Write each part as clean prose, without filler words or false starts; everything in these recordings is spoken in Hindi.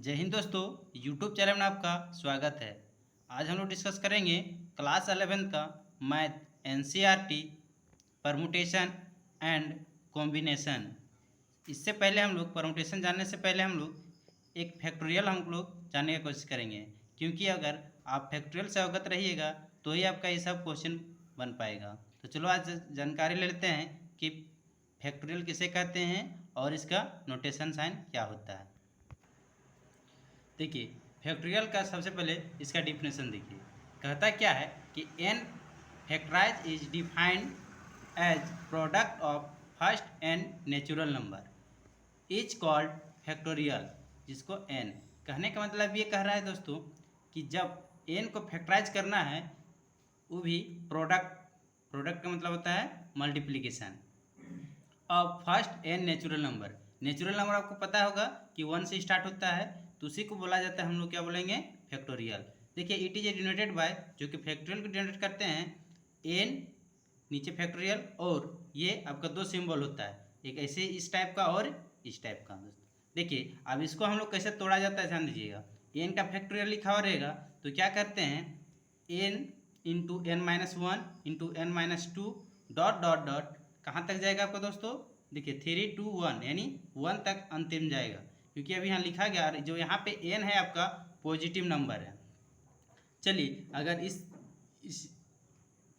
जय हिंद दोस्तों, यूट्यूब चैनल में आपका स्वागत है। आज हम लोग डिस्कस करेंगे क्लास 11 का math NCERT permutation and combination. इससे पहले हम लोग परमुटेशन जानने से पहले हम लोग एक फैक्टोरियल हम लोग जानने की कोशिश करेंगे, क्योंकि अगर आप फैक्टोरियल से अवगत रहिएगा तो ही आपका ये सब क्वेश्चन बन पाएगा। तो चलो आज जानकारी ले लेते हैं कि फैक्टोरियल किसे कहते हैं और इसका नोटेशन साइन क्या होता है। देखिए, फैक्टोरियल का सबसे पहले इसका डिफिनेशन देखिए। कहता क्या है कि n factorise is defined as product of first n natural number is called factorial, जिसको n कहने का मतलब ये कह रहा है दोस्तों कि जब n को फैक्टराइज करना है वो भी प्रोडक्ट का मतलब होता है multiplication of first n natural number आपको पता होगा कि 1 से स्टार्ट होता है, तो उसी को बोला जाता है, हम लोग क्या बोलेंगे, फैक्टोरियल। देखिए, इट इज डिनोटेड बाय, जो कि फैक्टोरियल को डिनोटेट करते हैं n नीचे फैक्टोरियल, और ये आपका दो सिंबल होता है, एक ऐसे इस टाइप का और इस टाइप का। देखिए, अब इसको हम लोग कैसे तोड़ा जाता है ध्यान दीजिएगा। n का फैक्टोरियल लिखा हुआ रहेगा तो क्या करते हैं, n into n minus one into n minus two dot dot dot कहाँ तक जाएगा आपका दोस्तों। देखिए 3 2 1 यानी 1 तक अंतिम जाएगा, क्योंकि अभी यहाँ लिखा गया जो यहाँ पे n है आपका पॉजिटिव नंबर है। चलिए, अगर इस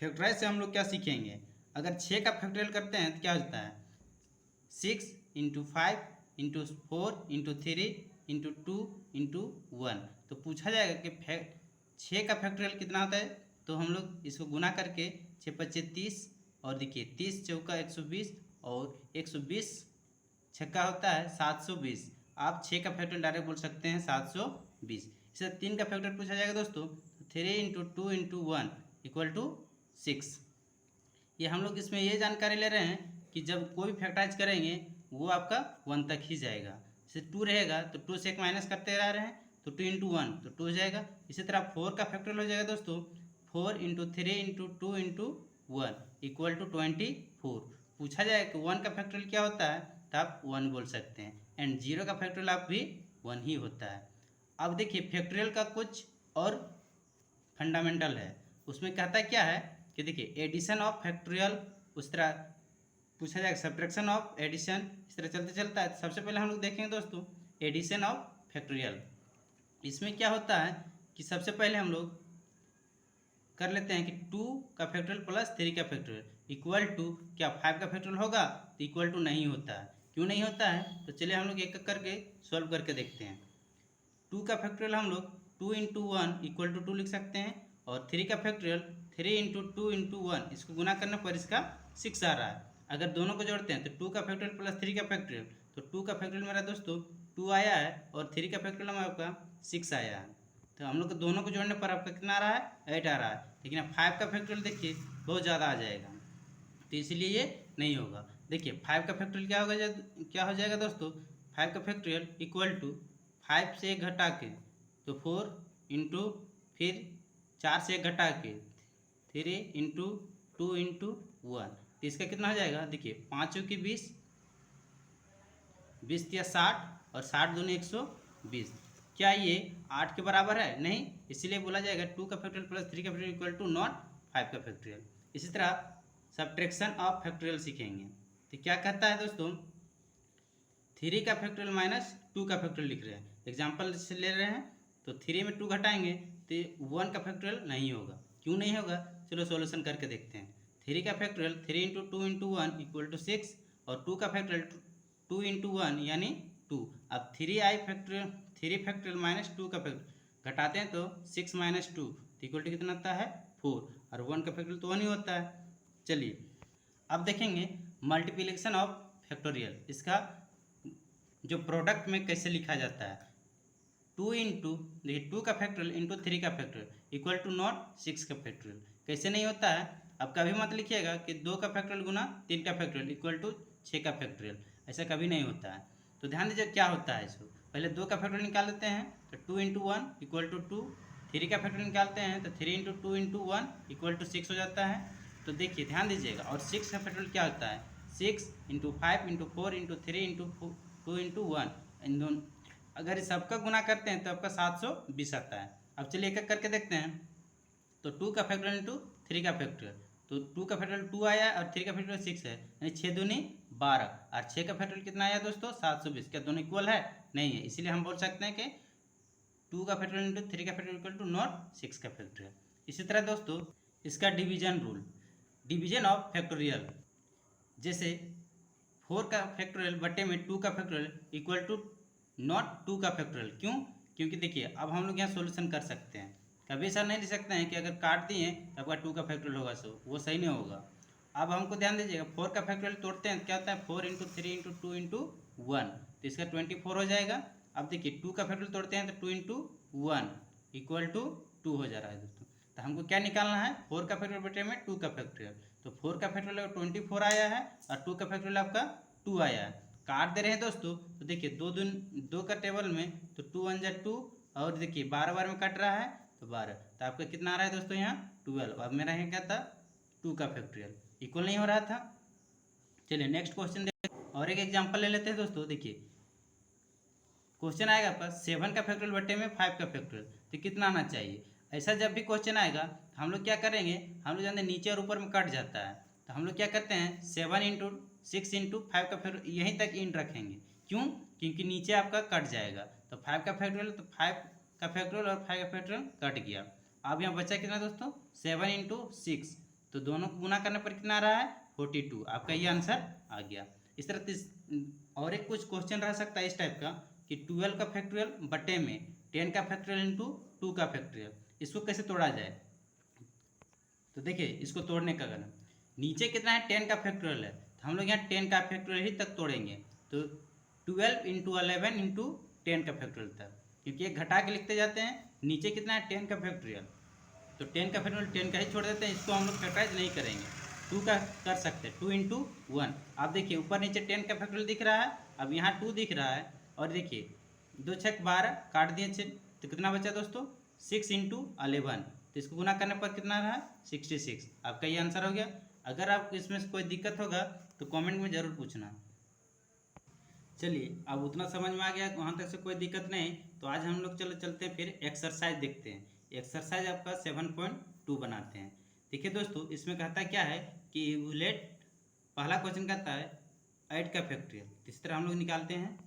फैक्टराइज से हम लोग क्या सीखेंगे, अगर 6 का फैक्टोरियल करते हैं तो क्या होता है, 6 into 5 into 4 into 3 into 2 into 1। तो पूछा जाएगा कि 6 का फैक्टोरियल कितना होता है, तो हम लोग इसको गुना करके 6 पच्चे 30, और देखिए 30 चौका 120, और 120 छक्का होता है 720। आप 6 का फैक्टोरियल डायरेक्ट बोल सकते हैं 720। इसे 3 का फैक्टोरियल पूछा जाएगा दोस्तों, 3 इंटू 2 इंटू 1 इक्वल टू 6। ये हम लोग इसमें ये जानकारी ले रहे हैं कि जब कोई भी फैक्टराइज करेंगे वो आपका 1 तक ही जाएगा। जैसे 2 रहेगा तो 2 से एक माइनस करते रह रहे हैं तो 2 इंटू 1 तो 2 हो जाएगा। इसी तरह 4 का फैक्टोरियल हो जाएगा दोस्तों, 4 into 3 into 2 into 1 equal to 24। पूछा जाए कि 1 का फैक्टोरियल क्या होता है तो आप 1 बोल सकते हैं, एंड 0 का फैक्टोरियल आप भी 1 ही होता है। अब देखिए, फैक्टोरियल का कुछ और फंडामेंटल है, उसमें कहता क्या है कि देखिए एडिशन ऑफ फैक्टोरियल, उस तरह पूछा जाएगा सब्ट्रैक्शन ऑफ एडिशन, इस तरह चलते चलता है। सबसे पहले हम लोग देखेंगे दोस्तों एडिशन ऑफ फैक्टोरियल। इसमें क्या होता है कि सबसे पहले हम लोग कर लेते हैं कि 2 का फैक्टोरियल प्लस 3 का फैक्टोरियल इक्वल टू क्या 5 का फैक्टोरियल होगा, तो इक्वल टू नहीं होता है। क्यों नहीं होता है, तो चलिए हम लोग एक एक करके सॉल्व करके देखते हैं। 2 का फैक्टोरियल हम लोग 2 इंटू 1 इक्वल टू 2 लिख सकते हैं, और 3 का फैक्टोरियल 3 इंटू 2 इंटू 1, इसको गुना करने पर इसका 6 आ रहा है। अगर दोनों को जोड़ते हैं तो 2 का फैक्टोरियल प्लस 3 का फैक्टोरियल, तो 2 का फैक्टोरियल मेरा दोस्तों 2 आया है, और 3 का फैक्टोरियल में आपका 6 आया है। तो हम लोग दोनों को जोड़ने पर आपका कितना आ रहा है, 8 आ रहा है। लेकिन अब 5 का फैक्टोरियल देखिए बहुत ज़्यादा आ जाएगा, तो इसलिए ये नहीं होगा। देखिए 5 का फैक्टोरियल क्या हो जाएगा दोस्तों, 5 का फैक्टोरियल इक्वल टू 5 से 1 घटा के तो 4 इंटू फिर 4 से 1 घटा के 3 इंटू 2 इंटू 1, तो इसका कितना हो जाएगा। देखिए 5 की 20, 20 या 60, और 60 दूनी 120। क्या ये 8 के बराबर है, नहीं, इसीलिए बोला जाएगा 2 का फैक्टोरियल प्लस 3 का फैक्टोरियल इक्वल टू नॉट 5 का फैक्टोरियल। इसी तरह सब्ट्रैक्शन ऑफ फैक्टोरियल सीखेंगे, तो क्या कहता है दोस्तों, 3 का फैक्टोरियल माइनस 2 का फैक्टोरियल लिख रहे हैं, एग्जाम्पल से ले रहे हैं, तो 3 में 2 घटाएंगे तो 1 का फैक्टोरियल नहीं होगा। क्यों नहीं होगा, चलो सॉल्यूशन करके देखते हैं। 3 का factorial 3 into 2 into 1 equal to 6, और 2 का फैक्टोरियल 2 इंटू 1 यानी 2। अब 3 फैक्टोरियल माइनस 2 का फैक्टोरियल घटाते हैं तो 6 माइनस 2 इक्वल टू कितना आता है 4, और 1 का फैक्टोरियल तो 1 ही होता है। चलिए अब देखेंगे मल्टीप्लिकेशन ऑफ फैक्टोरियल, इसका जो प्रोडक्ट में कैसे लिखा जाता है। 2 इंटू देखिए 2 का फैक्टोरियल इंटू 3 का फैक्टोरियल इक्वल टू नॉट 6 का फैक्टोरियल, कैसे नहीं होता है। अब कभी मत लिखिएगा कि 2 का फैक्टोरियल गुना 3 का फैक्टोरियल इक्वल टू 6 का फैक्टोरियल, ऐसा कभी नहीं होता है। तो ध्यान दीजिए क्या होता है, इसको पहले 2 का फैक्टोरियल निकाल लेते हैं, तो 2 इंटू 1 इक्वल टू 2, 3 का फैक्टोरियल निकालते हैं तो 3 इंटू 2 इंटू 1 इक्वल टू 6 हो जाता है। तो देखिए ध्यान दीजिएगा, और 6 का फैक्टोरियल क्या होता है, 6 into 5 into 4 into 3 into 2 into 1, इन दोनों अगर इस सबका गुना करते हैं तो आपका 720 आता है। अब चलिए एक एक करके देखते हैं। तो 2 का फैक्टोरियल इंटू 3 का फैक्टोरियल, तो 2 का फैक्टोरियल 2 आया और 3 का फैक्टोरियल 6 है, यानी 6 दूनी 12 और 6 का फैक्टोरियल कितना आया दोस्तों 720। क्या दोनों इक्वल है? नहीं है, इसीलिए हम बोल सकते हैं कि 2 का फैक्टोरियल इंटू 3 का फैक्टोरियल इक्वल टू नॉट 6 का फैक्टोरियल। इसी तरह दोस्तों इसका division rule, division of factorial, जैसे 4 का फैक्टोरियल बटे में 2 का फैक्टोरियल इक्वल टू नॉट 2 का फैक्टोरियल। क्यों? क्योंकि देखिए अब हम लोग यहाँ सोल्यूशन कर सकते हैं। कभी ऐसा नहीं लिख सकते हैं कि अगर काट दिए तो आपका 2 का फैक्टोरियल होगा, सो वो सही नहीं होगा। अब हमको ध्यान दीजिएगा, 4 का फैक्टोरियल तोड़ते हैं क्या होता है 4 इंटू 3 इंटू 2 इंटू 1, तो इसका 24 हो जाएगा। अब देखिए 2 का फैक्टोरियल तोड़ते हैं तो 2 इंटू 1 इक्वल टू 2 हो जा रहा है दोस्तों। तो हमको क्या निकालना है, 4 का फैक्टोरियल बटे में 2 का फैक्टोरियल। तो 4 का फैक्टोरियल 24 आया है और 2 का फैक्टोरियल आपका 2 आया है। काट दे रहे हैं दोस्तों, तो देखिए 2 का टेबल में तो 2 1 जा 2 और देखिए 12 बार में कट रहा है तो 12, तो आपका कितना आ रहा है दोस्तों यहाँ 12। अब मेरा यहाँ क्या था 2 का फैक्टोरियल, इक्वल नहीं हो रहा था। चलिए नेक्स्ट क्वेश्चन देखते हैं और एक एग्जांपल ले लेते हैं दोस्तों। देखिए क्वेश्चन आएगा आपका 7 का फैक्टोरियल बटे में 5 का फैक्टोरियल, तो कितना आना चाहिए। ऐसा जब भी क्वेश्चन आएगा तो हम लोग क्या करेंगे, हम लोग जानते हैं नीचे और ऊपर में कट जाता है, तो हम लोग क्या करते हैं 7 इंटू 6 इंटू 5 का फैक्टोरियल यहीं तक इंट रखेंगे। क्यों? क्योंकि नीचे आपका कट जाएगा। तो 5 का फैक्टोरियल तो 5 का फैक्टोरियल और 5 का फैक्टोरियल कट गया। अब यहाँ बचा कितना दोस्तों 7 इंटू 6, तो दोनों को गुना करने पर कितना आ रहा है 42। आपका ये आंसर आ गया। इस तरह और एक कुछ क्वेश्चन रह सकता है इस टाइप का कि 12 का फैक्टोरियल बटे में 10 का फैक्टोरियल इंटू 2 का फैक्टोरियल, इसको कैसे तोड़ा जाए। तो देखिए इसको तोड़ने का अगर नीचे कितना है 10 का फैक्टोरियल है, तो हम लोग यहाँ 10 का फैक्टोरियल ही तक तोड़ेंगे। तो 12 इंटू 11 इंटू 10 का फैक्टोरियल तक, क्योंकि ये घटा के लिखते जाते हैं। नीचे कितना है 10 का फैक्टोरियल, तो 10 का फैक्टोरियल 10 का ही छोड़ देते हैं, इसको हम लोग फैक्टराइज नहीं करेंगे। 2 का कर सकते हैं 2 इंटू 1। आप देखिए ऊपर नीचे 10 का फैक्टोरियल दिख रहा है, अब यहाँ 2 दिख रहा है और देखिए 2 6 12 काट दिए 6, तो कितना बचा दोस्तों 6 इंटू 11, तो इसको गुना करने पर कितना रहा 66। आपका ये आंसर हो गया। अगर आपको इसमें से कोई दिक्कत होगा तो कमेंट में ज़रूर पूछना। चलिए अब उतना समझ में आ गया, वहाँ तक से कोई दिक्कत नहीं, तो आज हम लोग चलते हैं फिर एक्सरसाइज देखते हैं। एक्सरसाइज आपका 7.2 बनाते हैं। देखिए दोस्तों इसमें कहता क्या है कि इवैल्यूएट, पहला क्वेश्चन कहता है 8 का फैक्टोरियल, इस तरह हम लोग निकालते हैं।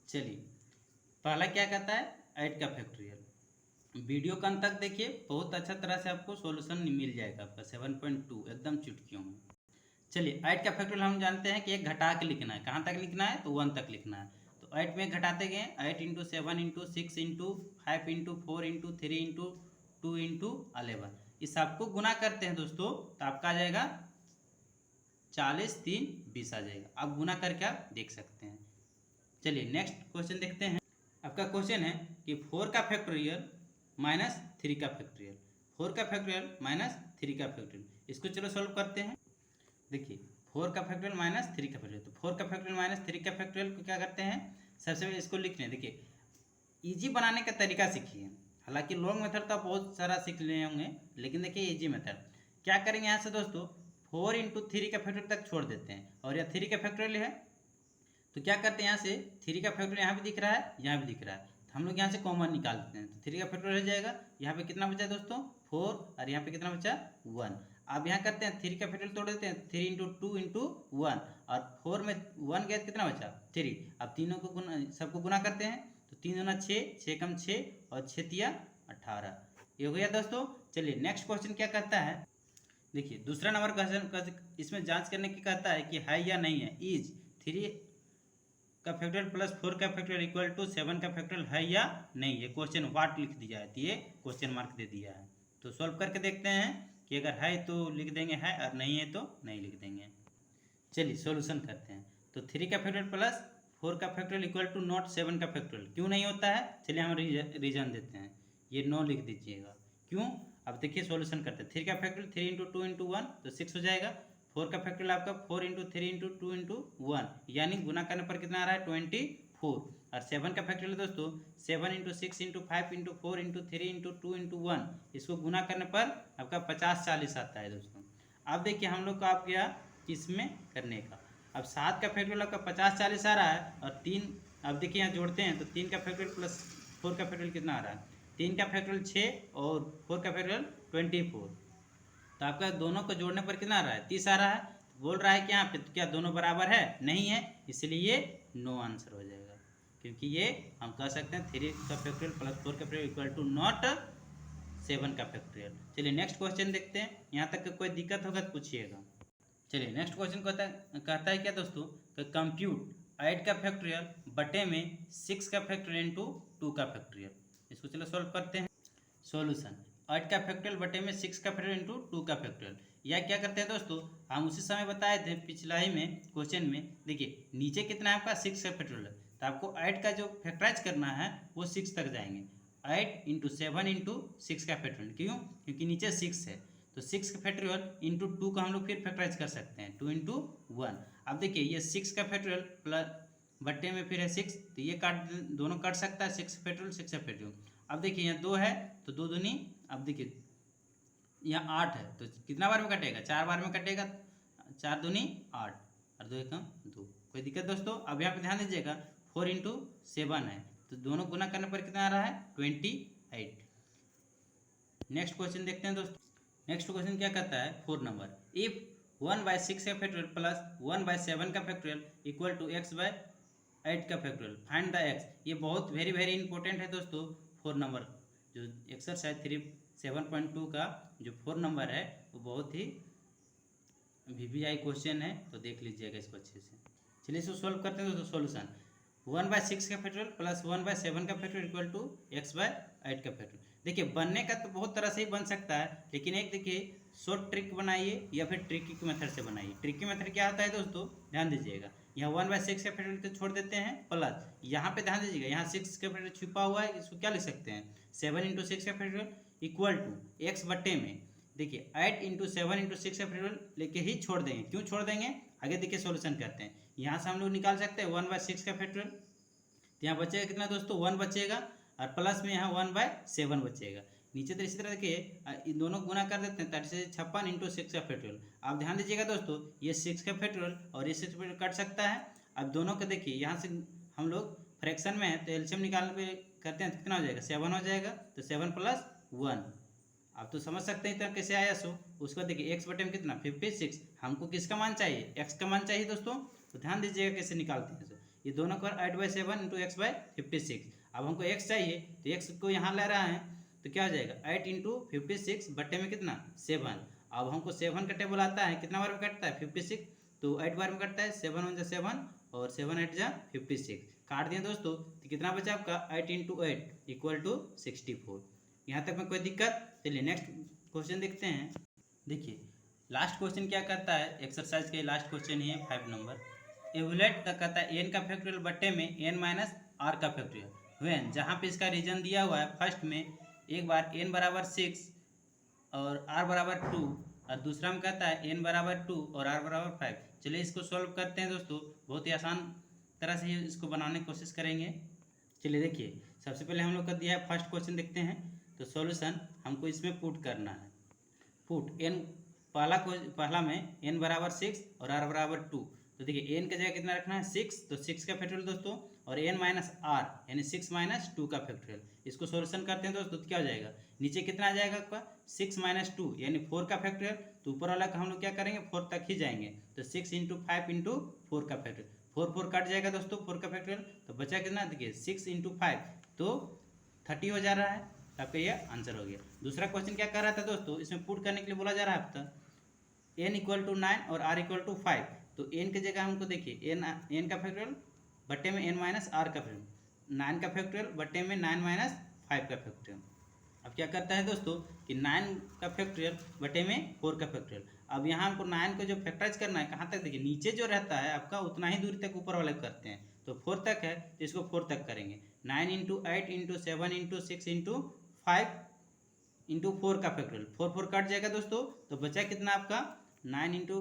चलिए पहला क्या कहता है 8 का फैक्टोरियल। वीडियो का अंत तक देखिए, बहुत अच्छा तरह से आपको सॉल्यूशन मिल जाएगा आपका 7.2 एकदम चुटकियों में। चलिए 8 का फैक्टोरियल हम जानते हैं कि एक घटा के लिखना है, कहाँ तक लिखना है तो 1 तक लिखना है। तो 8 में घटाते गए 8 into 7 into 6 into 5 into 4 into 3 into 2 into 11, इस सबको गुना करते हैं दोस्तों तो आपका आ जाएगा 40 3 20 आ जाएगा। आप गुना करके आप देख सकते हैं। चलिए नेक्स्ट क्वेश्चन देखते हैं। आपका क्वेश्चन है कि 4 का फैक्टोरियल माइनस 3 का फैक्टोरियल, 4 का फैक्टोरियल माइनस 3 का फैक्टोरियल, इसको चलो सॉल्व करते हैं। देखिए 4 का फैक्टोरियल माइनस 3 का फैक्टोरियल, तो 4 का फैक्टोरियल माइनस 3 का फैक्टोरियल को क्या करते हैं, सबसे पहले इसको लिखने। देखिए इजी बनाने का तरीका सीखिए, हालांकि लॉन्ग मेथड तो आप बहुत सारा सीख लिए होंगे, लेकिन देखिए इजी मेथड क्या करेंगे यहाँ से दोस्तों 4 इंटू 3 का फैक्टोरियल तक छोड़ देते हैं, और यह 3 का फैक्टोरियल है तो क्या करते हैं यहाँ से 3 का फैक्टोरियल यहाँ भी दिख रहा है यहाँ भी दिख रहा है, तो हम लोग यहाँ से कॉमन निकाल देते हैं। तो 3 का फैक्टोरियल हो जाएगा, यहाँ पे कितना बचा दोस्तों 4 और यहाँ पे कितना बचा 1। अब यहाँ करते हैं 3 का फैक्टोरियल तोड़ देते हैं 3 इंटू 2 इंटू 1, और 4 में 1 गया कितना बचा 3। अब तीनों को गुना, सबको गुना करते हैं, तो 3 दूना 6, 6 कम 6 और 6 तिया 18, ये हो गया दोस्तों। चलिए नेक्स्ट क्वेश्चन क्या कहता है। देखिए दूसरा नंबर क्वेश्चन इसमें जांच करने की कहता है कि है या नहीं है, इज 3 का फैक्टोरियल प्लस 4 का फैक्टोरियल इक्वल टू 7 का फैक्टोरियल है या नहीं। ये क्वेश्चन वाट लिख दिया है, तो ये क्वेश्चन मार्क दे दिया है। तो सॉल्व करके देखते हैं कि अगर है तो लिख देंगे है और नहीं है तो नहीं लिख देंगे। चलिए सॉल्यूशन करते हैं। तो 3 का फैक्टोरियल प्लस 4 का फैक्टोरियल इक्वल टू नॉट 7 का फैक्टोरियल क्यों नहीं होता है, चलिए हम रीजन देते हैं। ये 9 लिख दीजिएगा क्यों। अब देखिए सॉल्यूशन करते हैं। 3 का फैक्टोरियल 3 इंटू 2 इंटू 1 तो 6 हो जाएगा। 4 का फैक्टोरियल आपका 4 इंटू 3 इंटू 2 इंटू 1, यानी गुना करने पर कितना आ रहा है 24। और 7 का फैक्टोरियल दोस्तों 7 into 6 into 5 into 4 into 3 into 2 into 1, इसको गुना करने पर आपका 50 40 आता है दोस्तों। अब देखिए हम लोग को आप गया किस में करने का। अब 7 का फैक्टोरियल आपका 50 40 आ रहा है और 3 अब देखिए यहाँ जोड़ते हैं तो 3 का फैक्टोरियल प्लस 4 का फैक्टोरियल कितना आ रहा है, 3 का फैक्टोरियल 6 और 4 का फैक्टोरियल 24। तो आपका दोनों को जोड़ने पर कितना आ रहा है, 30 आ रहा है। बोल रहा है कि यहाँ पे तो क्या दोनों बराबर है, नहीं है, इसलिए ये नो आंसर हो जाएगा, क्योंकि ये हम कह सकते हैं 3 का फैक्टोरियल प्लस 4 का फैक्टोरियल इक्वल टू नॉट 7 का फैक्टोरियल। चलिए नेक्स्ट क्वेश्चन देखते हैं, यहाँ तक कोई दिक्कत होगा तो पूछिएगा। चलिए नेक्स्ट क्वेश्चन कहता है क्या दोस्तों, कि कंप्यूट 8 का फैक्टोरियल बटे में 6 का फैक्टोरियल इंटू 2 का फैक्टोरियल। इसको चलो सॉल्व करते हैं। सॉल्यूशन 8 का फैक्टोरियल बटे में 6 का फैक्टोरियल इंटू 2 का फैक्टोरियल। या क्या करते हैं दोस्तों, हम उसी समय बताए थे पिछला ही में क्वेश्चन में, देखिए नीचे कितना है आपका 6 का फैक्टोरियल है, तो आपको 8 का जो फैक्टराइज करना है वो 6 तक जाएंगे। 8 इंटू 7 इंटू 6 का फैक्टोरियल, क्यों, क्योंकि नीचे 6 है, तो 6 का फैक्टोरियल इंटू 2 का हम लोग फिर फैक्टराइज कर सकते हैं, 2 इंटू 1। अब देखिए ये 6 का फैक्टोरियल प्लस बट्टे में फिर है 6, तो ये दोनों काट सकता है, 6 फैक्टोरियल 6 का फैक्टोरियल। अब देखिए यहाँ 2 है तो 2 दूनी, अब देखिए यहाँ 8 है तो कितना बार में कटेगा, 4 बार में कटेगा, 4 दूनी 8 और 2 एकम 2। कोई दिक्कत दोस्तों। अब यहाँ पे ध्यान दीजिएगा 4 इंटू 7 है, तो दोनों गुना करने पर कितना आ रहा है, 28। नेक्स्ट क्वेश्चन देखते हैं दोस्तों। नेक्स्ट क्वेश्चन क्या कहता है, 4 नंबर, इफ 1/6 का फैक्टोरियल प्लस 1/7 का फैक्टोरियल इक्वल टू x/8 का फैक्टोरियल, फाइंड द x। ये बहुत वेरी वेरी इंपॉर्टेंट है दोस्तों। 4 नंबर जो एक्सरसाइज 3.7.2 का जो 4 नंबर है वो बहुत ही VBI क्वेश्चन है, तो देख लीजिएगा इसको अच्छे से। चलिए इसको सोल्व करते हैं दोस्तों। सॉल्यूशन 1/6 का फैक्टोरियल प्लस 1/7 का फैक्टोरियल इक्वल टू x/8 का फैक्टोरियल। देखिए बनने का तो बहुत तरह से ही बन सकता है, लेकिन एक देखिए शॉर्ट ट्रिक बनाइए या फिर ट्रिकी मेथड से बनाइए। ट्रिकी मेथड क्या होता है दोस्तों, ध्यान दीजिएगा, यहाँ 1/6 का फैक्टोरियल को छोड़ देते हैं, प्लस यहाँ पे ध्यान दीजिएगा यहाँ 6 का फैक्टोरियल छुपा हुआ है, इसको क्या लिख सकते हैं, 7 इंटू 6 का फैक्टोरियल इक्वल टू x बट्टे में, देखिए 8 इंटू 7 इंटू 6 का फैक्टोरियल लेके ही छोड़ देंगे। क्यों छोड़ देंगे, आगे देखिए सॉल्यूशन करते हैं। यहाँ से हम लोग निकाल सकते हैं 1/6 का फैक्टोरियल, तो यहाँ बचेगा कितना दोस्तों, 1 बचेगा, और प्लस में यहाँ 1/7 बचेगा। नीचे तो इसी तरह देखिए इन दोनों गुना कर देते हैं, 56 इंटू 6 का फैक्टोरियल। आप ध्यान दीजिएगा दोस्तों, ये 6 का फैक्टोरियल और ये 6 फैक्टोरियल कट सकता है। अब दोनों को देखिए यहाँ से हम लोग फ्रैक्शन में है तो एलसीएम निकालने पे करते हैं तो कितना हो जाएगा, 7 हो जाएगा, तो 7 प्लस 1। आप तो समझ सकते हैं इतना कैसे आया सो। उसको देखिए x बटे में कितना 56, हमको किसका मान चाहिए, x का मान चाहिए दोस्तों, तो ध्यान दीजिएगा कैसे निकालते हैं। ये दोनों को 8/7 इंटू x/56। अब हमको x चाहिए तो x को यहाँ ले रहा है तो क्या हो जाएगा 8 इंटू 56 बट्टे में कितना 7। अब हमको 7 का टेबल आता है, कितना बार में कटता है 56, तो 8 बार में कटता है, 7 1 जा 7 और 7 8 जा 56, काट दिए दोस्तों, तो कितना बचा आपका 8 इंटू 8 इक्वल टू 64। यहाँ तक में कोई दिक्कत। चलिए नेक्स्ट क्वेश्चन देखते हैं। देखिए लास्ट क्वेश्चन क्या करता है, एक्सरसाइज के लास्ट क्वेश्चन ही है 5 नंबर, एवलेट का कहता है n का फैक्टोरियल बट्टे में n माइनस r का फैक्टोरियल व्हेन, जहाँ पे इसका रीजन दिया हुआ है फर्स्ट में एक बार n बराबर 6 और r बराबर 2, और दूसरा में कहता है n बराबर 2 और r बराबर 5। चलिए इसको सॉल्व करते हैं दोस्तों, बहुत ही आसान तरह से ही इसको बनाने की कोशिश करेंगे। चलिए देखिए सबसे पहले हम लोग का दिया है फर्स्ट क्वेश्चन देखते हैं। तो सॉल्यूशन हमको इसमें पुट करना है, पुट n पहला में n बराबर 6 और r बराबर 2, तो देखिए n की जगह कितना रखना है 6, तो 6 का फैक्टोरियल दोस्तों, और n माइनस r यानी 6 माइनस 2 का फैक्टोरियल। इसको सॉल्यूशन करते हैं दोस्तों, तो क्या हो जाएगा, नीचे कितना आ जाएगा आपका 6 माइनस 2 यानी 4 का फैक्टोरियल, तो ऊपर वाला का हम लोग क्या करेंगे 4 तक ही जाएंगे, तो 6 इंटू 5 इंटू 4 का फैक्टोरियल, 4 4 कट जाएगा दोस्तों 4 का फैक्टोरियल, तो बचा कितना देखिए 6 इंटू 5 तो 30 हो जा रहा है, आपका ये आंसर हो गया। दूसरा क्वेश्चन क्या कर रहा था दोस्तों, इसमें पुट करने के लिए बोला जा रहा है आपका n इक्वल टू 9 और r इक्वल टू 5, तो n की जगह हमको देखिए n का फैक्टोरियल बट्टे में n माइनस r का फैक्टोरियल, 9 का फैक्टोरियल बट्टे में 9 माइनस 5 का फैक्टोरियल। अब क्या करता है दोस्तों कि 9 का फैक्टोरियल बटे में 4 का फैक्टोरियल। अब यहाँ हमको 9 को जो फैक्टराइज करना है कहाँ तक, देखिए नीचे जो रहता है आपका उतना ही दूरी तक ऊपर वाले करते हैं, तो 4 तक है तो इसको 4 तक करेंगे। 9 into 8 into 7 into 6 into 5 into 4 का फैक्टोरियल, 4 4 कट जाएगा दोस्तों, तो बचा कितना आपका 9 इंटू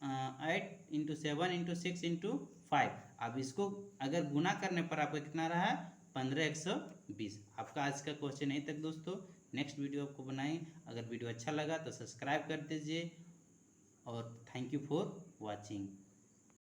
8 इंटू 7 इंटू 6 इंटू 5। अब इसको अगर गुना करने पर आपका कितना रहा है 15/120। आपका आज का क्वेश्चन यहीं तक दोस्तों, नेक्स्ट वीडियो आपको बनाएं। अगर वीडियो अच्छा लगा तो सब्सक्राइब कर दीजिए और थैंक यू फॉर वॉचिंग।